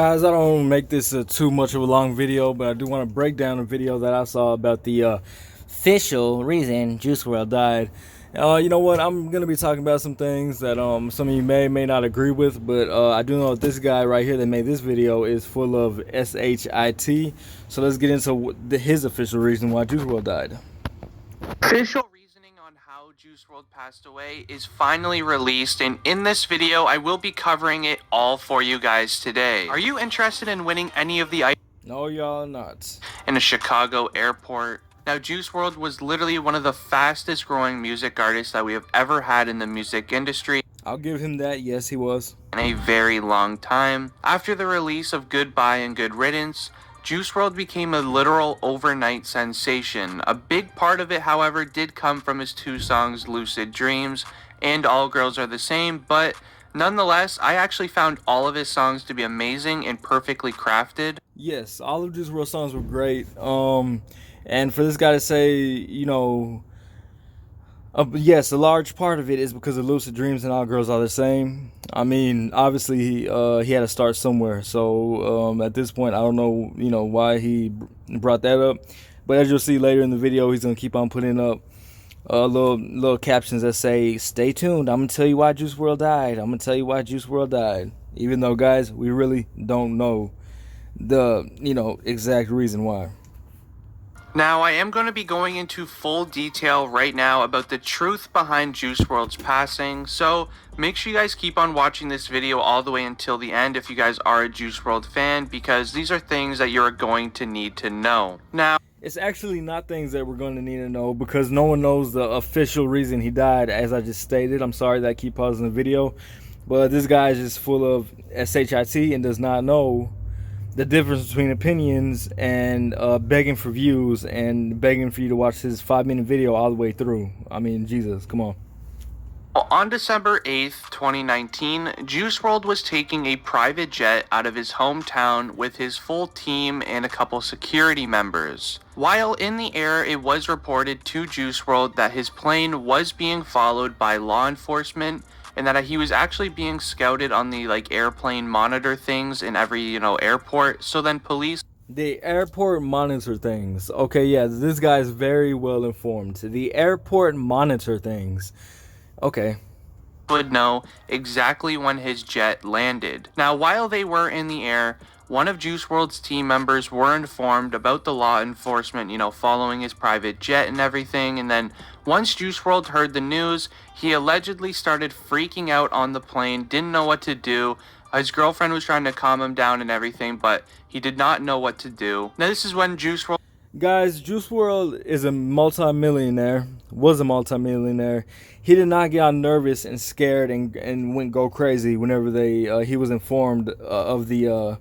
Guys, I don't make this too much of a long video, but I do want to break down a video that I saw about the official reason Juice WRLD died. You know what? I'm gonna be talking about some things that some of you may not agree with, but I do know that this guy right here that made this video is full of shit. So let's get into his official reason why Juice WRLD died. Official reasoning on how Juice WRLD passed away is finally released, and in this video I will be covering it all for you guys today. Are you interested in winning any of the items No, y'all not. in a Chicago airport? Now, Juice WRLD was literally one of the fastest growing music artists that we have ever had in the music industry. I'll give him that. Yes, he was. In a very long time. After the release of Goodbye and Good Riddance, Juice WRLD became a literal overnight sensation. A big part of it, however, did come from his two songs, Lucid Dreams and All Girls Are the Same, but nonetheless, I actually found all of his songs to be amazing and perfectly crafted. Yes, all of Juice WRLD songs were great. And for this guy to say, yes, a large part of it is because of Lucid Dreams and All Girls Are the Same. I mean, obviously he had to start somewhere. So at this point, I don't know, why he brought that up. But as you'll see later in the video, he's gonna keep on putting up little captions that say, "Stay tuned. I'm gonna tell you why Juice WRLD died. I'm gonna tell you why Juice WRLD died." Even though, guys, we really don't know the exact reason why. Now, I am going to be going into full detail right now about the truth behind Juice WRLD's passing, so make sure you guys keep on watching this video all the way until the end if you guys are a Juice WRLD fan, because these are things that you're going to need to know. Now, it's actually not things that we're going to need to know, because no one knows the official reason he died, as I just stated. I'm sorry that I keep pausing the video, but this guy is just full of shit and does not know the difference between opinions and begging for views and begging for you to watch his 5-minute video all the way through. I mean, Jesus, come on. On December 8th, 2019, Juice WRLD was taking a private jet out of his hometown with his full team and a couple security members. While in the air, it was reported to Juice WRLD that his plane was being followed by law enforcement and that he was actually being scouted on the airplane monitor things in every airport. So then police, the airport monitor things. Okay, yeah, this guy is very well informed. The airport monitor things. Okay. Would know exactly when his jet landed. Now, while they were in the air, one of Juice WRLD's team members were informed about the law enforcement, following his private jet and everything. And then once Juice WRLD heard the news, he allegedly started freaking out on the plane, didn't know what to do. His girlfriend was trying to calm him down and everything, but he did not know what to do. Now, this is when Juice WRLD... Guys, Juice WRLD is a multi-millionaire, was a multi-millionaire. He did not get all nervous and scared and went go crazy whenever he was informed of the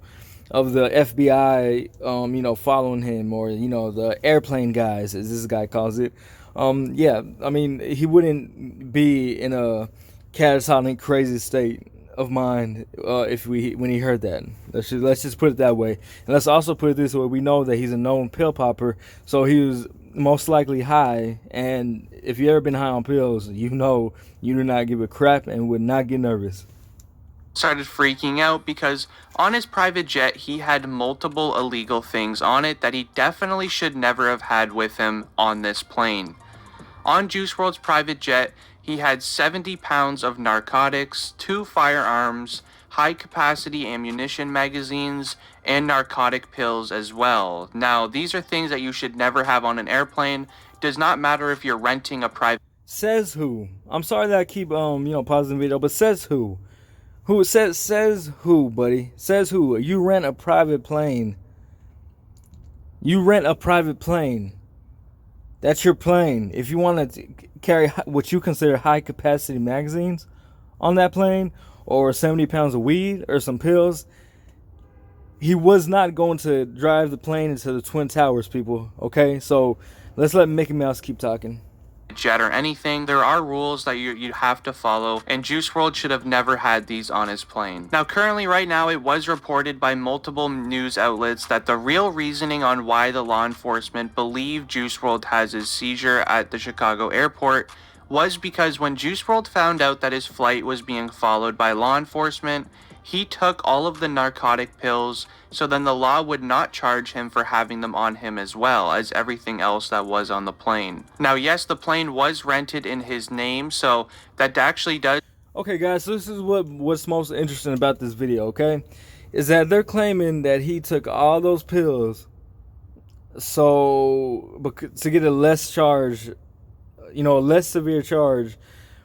FBI, following him, or the airplane guys, as this guy calls it. Yeah, I mean, he wouldn't be in a catatonic, crazy state of mind when he heard that. Let's just put it that way. And let's also put it this way: we know that he's a known pill popper, so he was most likely high. And if you ever been high on pills, you know you do not give a crap and would not get nervous. Started freaking out because on his private jet he had multiple illegal things on it that he definitely should never have had with him on this plane. On Juice WRLD's private jet, he had 70 pounds of narcotics, 2 firearms, high-capacity ammunition magazines, and narcotic pills as well. Now, these are things that you should never have on an airplane. It does not matter if you're renting a private... Says who? I'm sorry that I keep pausing the video, but says who? Who says who, buddy? Says who? You rent a private plane. You rent a private plane. That's your plane. If you want to carry what you consider high capacity magazines on that plane, or 70 pounds of weed or some pills, he was not going to drive the plane into the Twin Towers, people. Okay, so let's let Mickey Mouse keep talking. Jet or anything. There are rules that you have to follow, and Juice WRLD should have never had these on his plane. Now, currently, right now, it was reported by multiple news outlets that the real reasoning on why the law enforcement believe Juice WRLD has his seizure at the Chicago airport was because when Juice WRLD found out that his flight was being followed by law enforcement, he took all of the narcotic pills, so then the law would not charge him for having them on him as well as everything else that was on the plane. Now, yes, the plane was rented in his name, so that actually does. Okay, guys, so this is what's most interesting about this video, okay? Is that they're claiming that he took all those pills to get a less charge, a less severe charge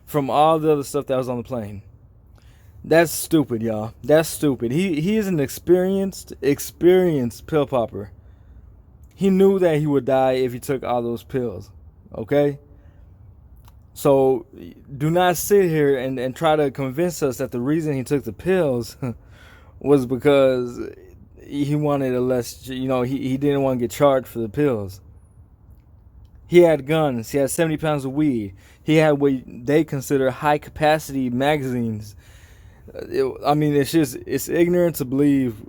from all the other stuff that was on the plane. That's stupid, y'all. That's stupid. He is an experienced pill popper. He knew that he would die if he took all those pills, okay? So do not sit here and try to convince us that the reason he took the pills was because he wanted a less, he didn't want to get charged for the pills. He had guns. He had 70 pounds of weed. He had what they consider high capacity magazines. It's ignorant to believe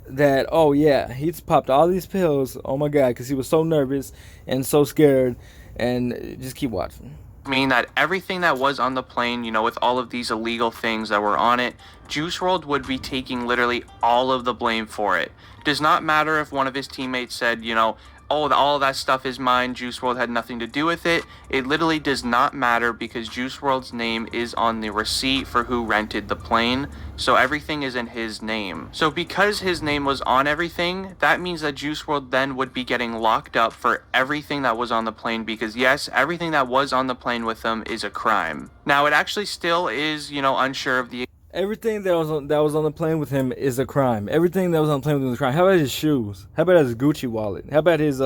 that, oh yeah, he's popped all these pills, oh my god, because he was so nervous and so scared. And just keep watching. Mean that everything that was on the plane, with all of these illegal things that were on it, Juice WRLD would be taking literally all of the blame for it. Does not matter if one of his teammates said, oh, all that stuff is mine, Juice WRLD had nothing to do with it. It literally does not matter because Juice WRLD's name is on the receipt for who rented the plane, so everything is in his name. So because his name was on everything, that means that Juice WRLD then would be getting locked up for everything that was on the plane because yes, everything that was on the plane with him is a crime. Now it actually still is, unsure of the Everything that was on the plane with him is a crime. Everything that was on the plane with him is a crime. How about his shoes? How about his Gucci wallet? How about his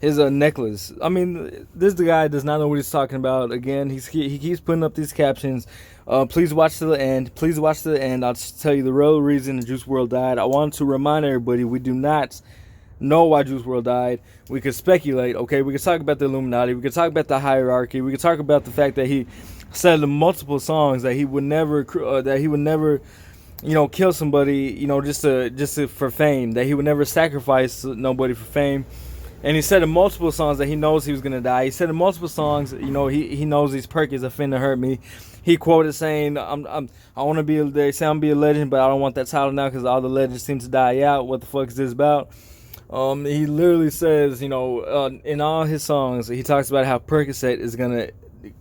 necklace? I mean, this guy does not know what he's talking about. Again, he keeps putting up these captions. Please watch to the end. Please watch to the end. I'll just tell you the real reason Juice WRLD died. I want to remind everybody we do not know why Juice WRLD died. We could speculate. Okay, we could talk about the Illuminati. We could talk about the hierarchy. We could talk about the fact that he said in multiple songs that he would never kill somebody, just for fame, that he would never sacrifice nobody for fame. And he said in multiple songs that he knows he was gonna die. He said in multiple songs, he knows these perks are finna hurt me. He quoted saying, I want to be, they say I'm be a legend, but I don't want that title now because all the legends seem to die out. What the fuck is this about? He literally says, in all his songs, he talks about how Percocet is gonna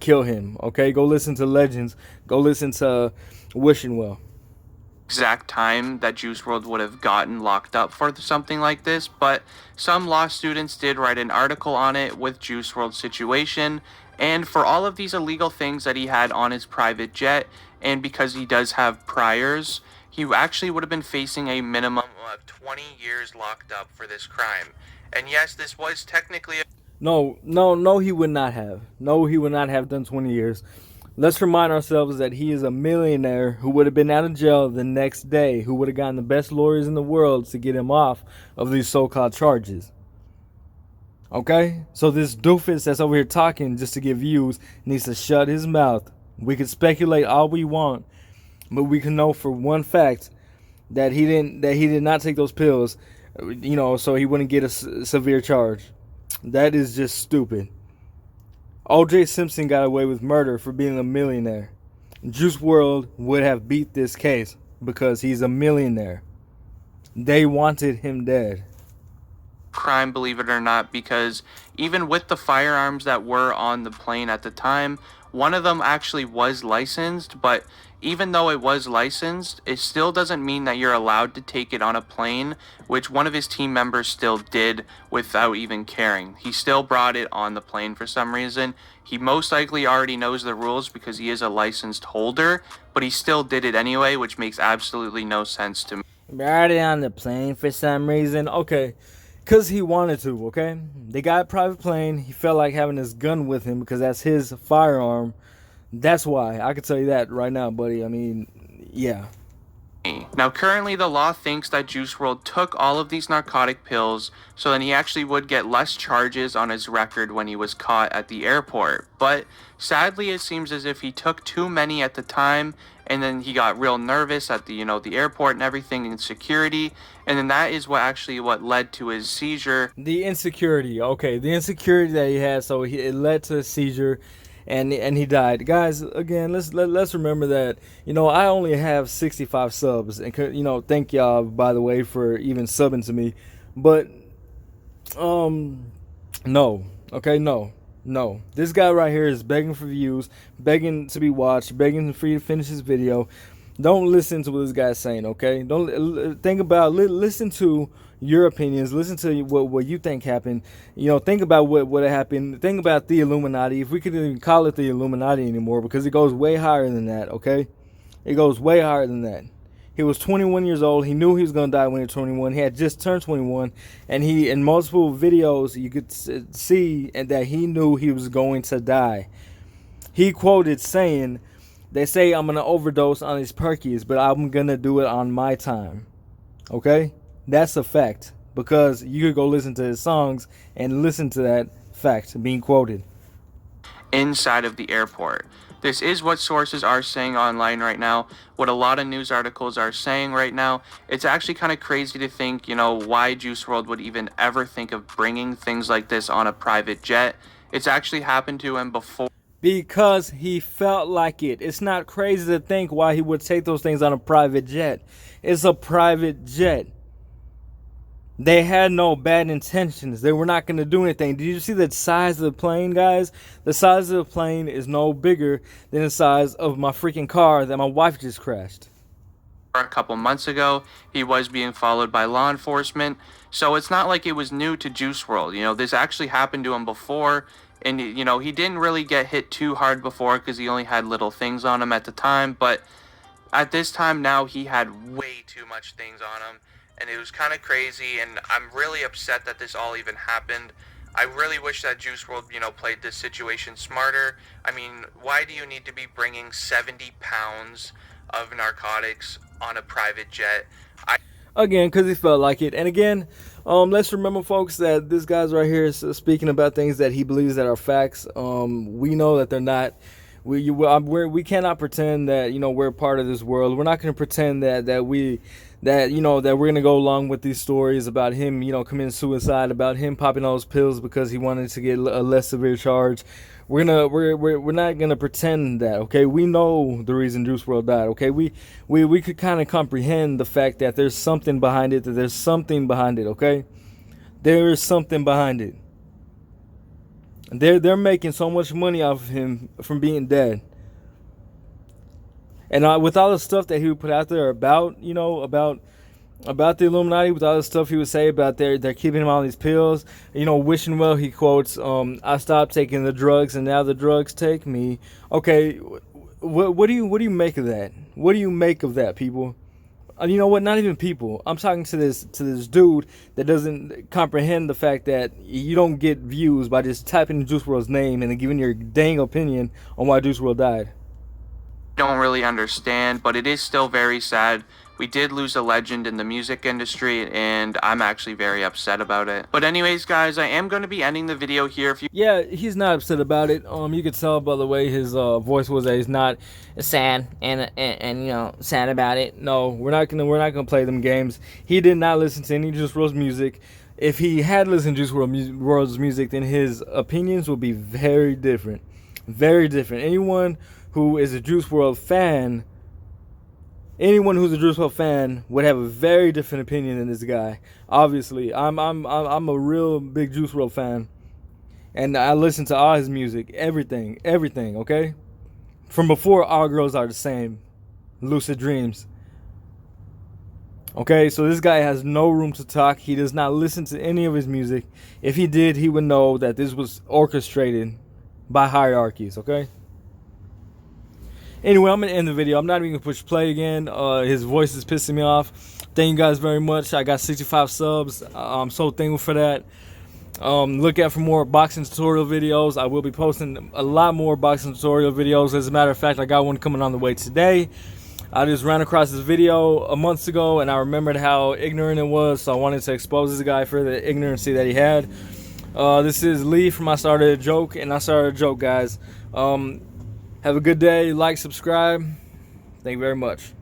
kill him. Okay, go listen to Legends. Go listen to Wishing Well. Exact time that Juice WRLD would have gotten locked up for something like this, but some law students did write an article on it with Juice WRLD's situation, and for all of these illegal things that he had on his private jet, and because he does have priors, he actually would have been facing a minimum of 20 years locked up for this crime. And yes, this was technically No, he would not have. No, he would not have done 20 years. Let's remind ourselves that he is a millionaire who would have been out of jail the next day, who would have gotten the best lawyers in the world to get him off of these so-called charges. Okay? So this doofus that's over here talking just to get views needs to shut his mouth. We can speculate all we want, but we can know for one fact that he did not take those pills, so he wouldn't get a severe charge. That is just stupid. O.J. Simpson got away with murder for being a millionaire. Juice WRLD would have beat this case because he's a millionaire. They wanted him dead. Crime, believe it or not, because even with the firearms that were on the plane at the time, one of them actually was licensed, but even though it was licensed, it still doesn't mean that you're allowed to take it on a plane, which one of his team members still did without even caring. He still brought it on the plane for some reason. He most likely already knows the rules because he is a licensed holder, but he still did it anyway, which makes absolutely no sense to me. Brought it on the plane for some reason? Okay. Because he wanted to, okay? They got a private plane. He felt like having his gun with him because that's his firearm. That's why. I can tell you that right now, buddy. I mean, yeah. Now, currently, the law thinks that Juice WRLD took all of these narcotic pills, so then he actually would get less charges on his record when he was caught at the airport. But sadly, it seems as if he took too many at the time, and then he got real nervous at the airport and everything, and security, and then that is what led to his seizure. The insecurity, okay, the insecurity that he had, so it led to a seizure. and he died. Guys, again, let's remember that, I only have 65 subs, and thank y'all, by the way, for even subbing to me. But no, okay, no. This guy right here is begging for views, begging to be watched, begging for you to finish his video. Don't listen to what this guy's saying, okay? Don't think about, listen to your opinions. Listen to what you think happened. Think about what happened. Think about the Illuminati, if we could even call it the Illuminati anymore, because it goes way higher than that, okay? It goes way higher than that. He was 21 years old. He knew he was going to die when he was 21. He had just turned 21. And he, in multiple videos, you could see that he knew he was going to die. He quoted saying, "They say I'm going to overdose on these perkies, but I'm going to do it on my time." Okay? That's a fact. Because you could go listen to his songs and listen to that fact being quoted. Inside of the airport. This is what sources are saying online right now, what a lot of news articles are saying right now. It's actually kind of crazy to think, why Juice WRLD would even ever think of bringing things like this on a private jet. It's actually happened to him before. Because he felt like it. It's not crazy to think why he would take those things on a private jet. It's a private jet. They had no bad intentions. They were not going to do anything. Did you see the size of the plane, guys? The size of the plane is no bigger than the size of my freaking car that my wife just crashed. A couple months ago, he was being followed by law enforcement. So it's not like it was new to Juice WRLD. This actually happened to him before. And, he didn't really get hit too hard before because he only had little things on him at the time. But at this time now, he had way too much things on him. And it was kind of crazy, and I'm really upset that this all even happened. I really wish that Juice WRLD, played this situation smarter. I mean, why do you need to be bringing 70 pounds of narcotics on a private jet? Again, because he felt like it. And again, let's remember, folks, that this guy's right here is speaking about things that he believes that are facts. We know that they're not. We cannot pretend that we're part of this world. We're not going to pretend that we're going to go along with these stories about him committing suicide, about him popping those pills because he wanted to get a less severe charge. We're not gonna pretend that, okay? We know the reason Juice WRLD died, okay? We could kind of comprehend the fact that there's something behind it. Okay? There is something behind it. They're making so much money off of him from being dead. And with all the stuff that he would put out there about the Illuminati, with all the stuff he would say about they're keeping him on these pills, wishing well, he quotes, "I stopped taking the drugs and now the drugs take me." Okay, what do you make of that? What do you make of that, people? You know what? Not even people. I'm talking to this dude that doesn't comprehend the fact that you don't get views by just typing in Juice WRLD's name and then giving your dang opinion on why Juice WRLD died. Don't really understand, but it is still very sad. We did lose a legend in the music industry, and I'm actually very upset about it. But anyways, guys, I am going to be ending the video here. Yeah, he's not upset about it. You could tell by the way his voice was that he's not sad and sad about it. No, we're not gonna play them games. He did not listen to any Juice WRLD's music. If he had listened to Juice WRLD's music, then his opinions would be very different. Very different. Anyone who's a Juice WRLD fan would have a very different opinion than this guy. Obviously, I'm a real big Juice WRLD fan, and I listen to all his music, everything, okay? From before All Girls Are the Same, Lucid Dreams. Okay, so this guy has no room to talk. He does not listen to any of his music. If he did, he would know that this was orchestrated by hierarchies, okay? Anyway, I'm going to end the video. I'm not even going to push play again. His voice is pissing me off. Thank you guys very much. I got 65 subs. I'm so thankful for that. Look out for more boxing tutorial videos. I will be posting a lot more boxing tutorial videos. As a matter of fact, I got one coming on the way today. I just ran across this video a month ago, and I remembered how ignorant it was, so I wanted to expose this guy for the ignorancy that he had. This is Lee from I Started a Joke, and I started a joke, guys. Have a good day. Like, subscribe. Thank you very much.